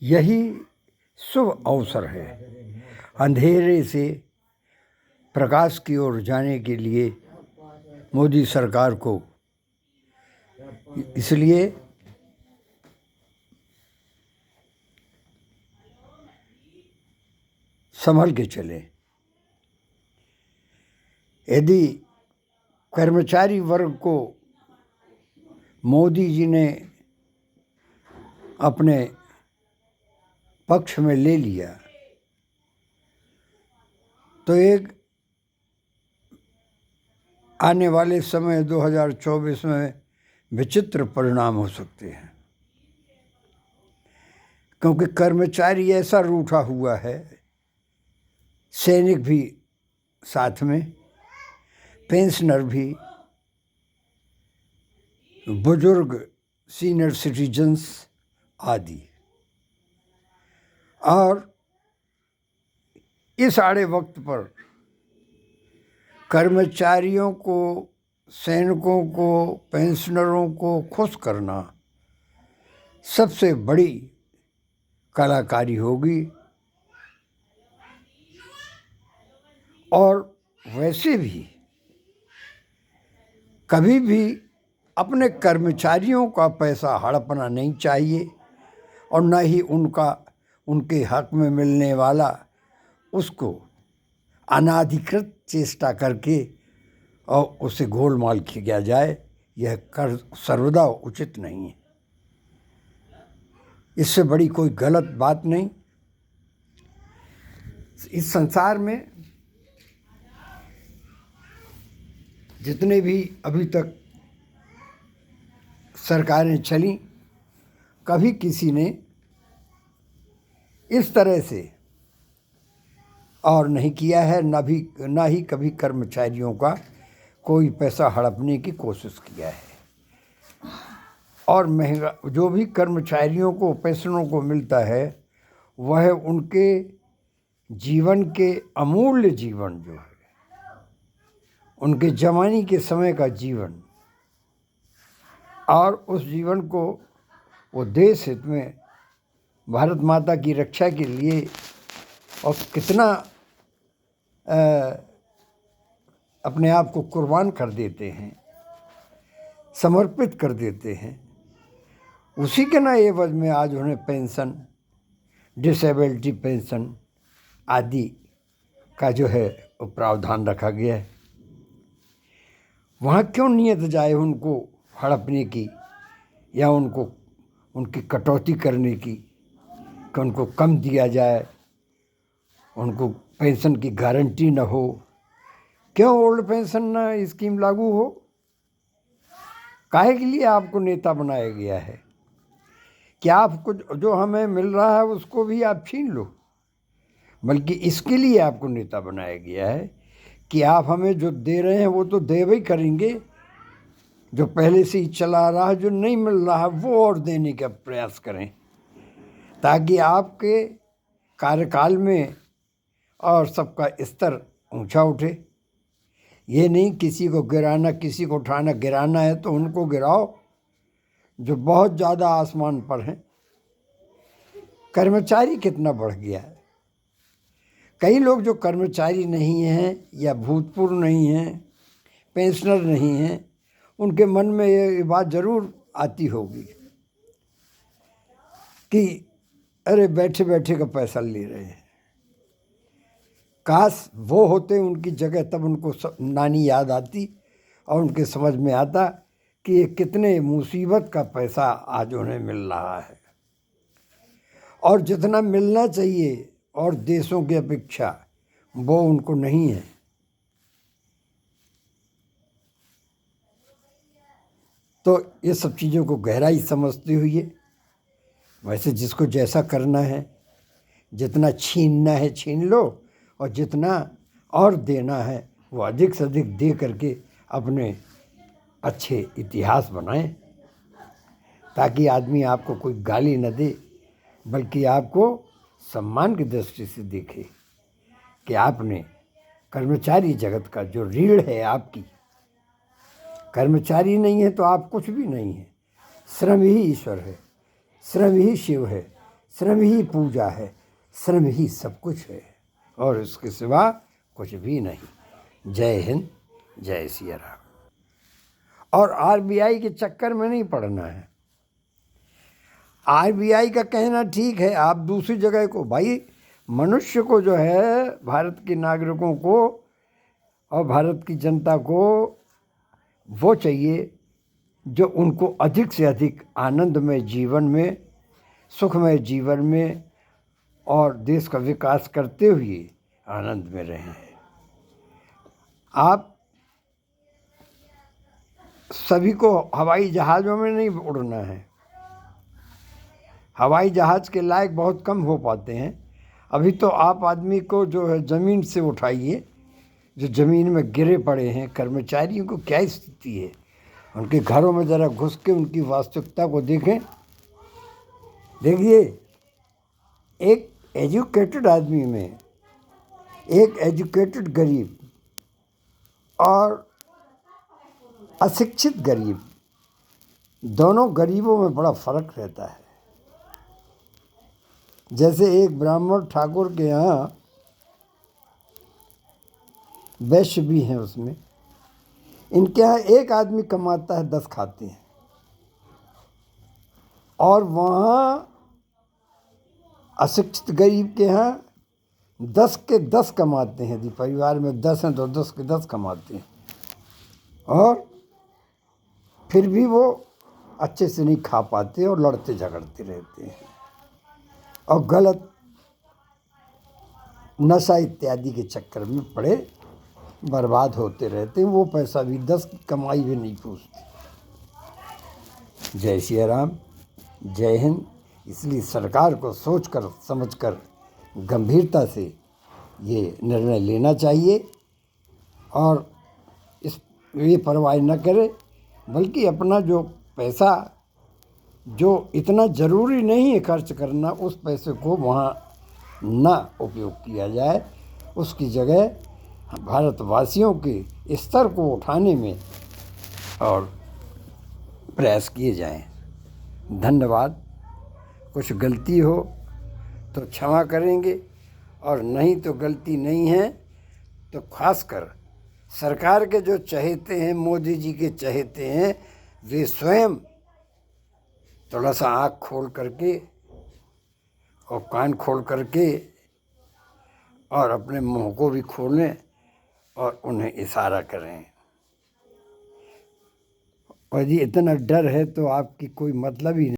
यही शुभ अवसर है अंधेरे से प्रकाश की ओर जाने के लिए मोदी सरकार को। इसलिए संभल के चले। यदि कर्मचारी वर्ग को मोदी जी ने अपने पक्ष में ले लिया तो एक आने वाले समय 2024 में विचित्र परिणाम हो सकते हैं, क्योंकि कर्मचारी ऐसा रूठा हुआ है, सैनिक भी साथ में, पेंशनर भी, बुजुर्ग, सीनियर सिटीजन्स आदि। और इस आड़े वक्त पर कर्मचारियों को, सैनिकों को, पेंशनरों को खुश करना सबसे बड़ी कलाकारी होगी। और वैसे भी कभी भी अपने कर्मचारियों का पैसा हड़पना नहीं चाहिए और न ही उनके हक में मिलने वाला उसको अनाधिकृत चेष्टा करके और उसे गोलमाल किया जाए। यह कर सर्वदा उचित नहीं है। इससे बड़ी कोई गलत बात नहीं। इस संसार में जितने भी अभी तक सरकारें चली, कभी किसी ने इस तरह से और नहीं किया है, न ही कभी कर्मचारियों का कोई पैसा हड़पने की कोशिश किया है। और महंगा जो भी कर्मचारियों को, पेंशनों को मिलता है, वह उनके जीवन के अमूल्य जीवन जो है, उनके जवानी के समय का जीवन, और उस जीवन को वो देश हित में, भारत माता की रक्षा के लिए और कितना अपने आप को कुर्बान कर देते हैं, समर्पित कर देते हैं। उसी के ना एवज में आज उन्हें पेंशन, डिसेबिलिटी पेंशन आदि का जो है वो प्रावधान रखा गया है। वहाँ क्यों नियत जाए उनको हड़पने की या उनकी कटौती करने की, कि उनको कम दिया जाए, उनको पेंशन की गारंटी न हो। क्यों ओल्ड पेंशन न स्कीम लागू हो? काहे के लिए आपको नेता बनाया गया है कि आपको जो हमें मिल रहा है उसको भी आप छीन लो? बल्कि इसके लिए आपको नेता बनाया गया है कि आप हमें जो दे रहे हैं वो तो देवे ही करेंगे, जो पहले से ही चला रहा है, जो नहीं मिल रहा है वो और देने का प्रयास करें, ताकि आपके कार्यकाल में और सबका स्तर ऊंचा उठे। ये नहीं किसी को गिराना, किसी को उठाना। गिराना है तो उनको गिराओ जो बहुत ज़्यादा आसमान पर हैं। कर्मचारी कितना बढ़ गया है। कई लोग जो कर्मचारी नहीं हैं या भूतपूर्व नहीं हैं, पेंशनर नहीं हैं, उनके मन में ये बात ज़रूर आती होगी कि अरे बैठे बैठे का पैसा ले रहे हैं। काश वो होते उनकी जगह, तब उनको नानी याद आती और उनके समझ में आता कि ये कितने मुसीबत का पैसा आज उन्हें मिल रहा है, और जितना मिलना चाहिए और देशों की अपेक्षा वो उनको नहीं है। तो ये सब चीज़ों को गहराई समझते हुए, वैसे जिसको जैसा करना है, जितना छीनना है छीन लो, और जितना और देना है वो अधिक से अधिक दे करके अपने अच्छे इतिहास बनाएं, ताकि आदमी आपको कोई गाली न दे, बल्कि आपको सम्मान की दृष्टि से देखे कि आपने कर्मचारी जगत का जो रीढ़ है आपकी, कर्मचारी नहीं है तो आप कुछ भी नहीं है। श्रम ही ईश्वर है, श्रम ही शिव है, श्रम ही पूजा है, श्रम ही सब कुछ है और उसके सिवा कुछ भी नहीं। जय हिंद, जय सिया राम। और आरबीआई के चक्कर में नहीं पड़ना है। आरबीआई का कहना ठीक है, आप दूसरी जगह को, भाई मनुष्य को जो है, भारत के नागरिकों को और भारत की जनता को वो चाहिए जो उनको अधिक से अधिक आनंदमय जीवन में, सुखमय जीवन में और देश का विकास करते हुए आनंद में रहें। आप सभी को हवाई जहाज़ों में नहीं उड़ना है। हवाई जहाज़ के लायक बहुत कम हो पाते हैं। अभी तो आप आदमी को जो है ज़मीन से उठाइए, जो ज़मीन में गिरे पड़े हैं, कर्मचारियों को क्या स्थिति है, उनके घरों में ज़रा घुस के उनकी वास्तविकता को देखें। देखिए, एक एजुकेटेड आदमी में एक एजुकेटेड गरीब और अशिक्षित गरीब, दोनों गरीबों में बड़ा फ़र्क रहता है। जैसे एक ब्राह्मण ठाकुर के यहाँ वैश्य भी हैं, उसमें इनके यहाँ एक आदमी कमाता है, 10 खाते हैं। और वहाँ अशिक्षित गरीब के यहाँ 10 के 10 कमाते हैं। यदि परिवार में 10 हैं तो 10 के 10 कमाते हैं और फिर भी वो अच्छे से नहीं खा पाते और लड़ते झगड़ते रहते हैं और गलत नशा इत्यादि के चक्कर में पड़े बर्बाद होते रहते हैं। वो पैसा भी 10 की कमाई भी नहीं पूछते। जय श्री राम, जय हिंद। इसलिए सरकार को सोचकर समझकर गंभीरता से ये निर्णय लेना चाहिए और ये परवाह न करे, बल्कि अपना जो पैसा जो इतना ज़रूरी नहीं है खर्च करना, उस पैसे को वहाँ ना उपयोग किया जाए। उसकी जगह भारतवासियों के स्तर को उठाने में और प्रयास किए जाएं। धन्यवाद। कुछ गलती हो तो क्षमा करेंगे और नहीं तो गलती नहीं है तो खासकर सरकार के जो चहेते हैं, मोदी जी के चहेते हैं, वे स्वयं थोड़ा सा आँख खोल करके और कान खोल करके और अपने मुंह को भी खोलें और उन्हें इशारा करें। और यदि इतना डर है तो आपकी कोई मतलब ही नहीं।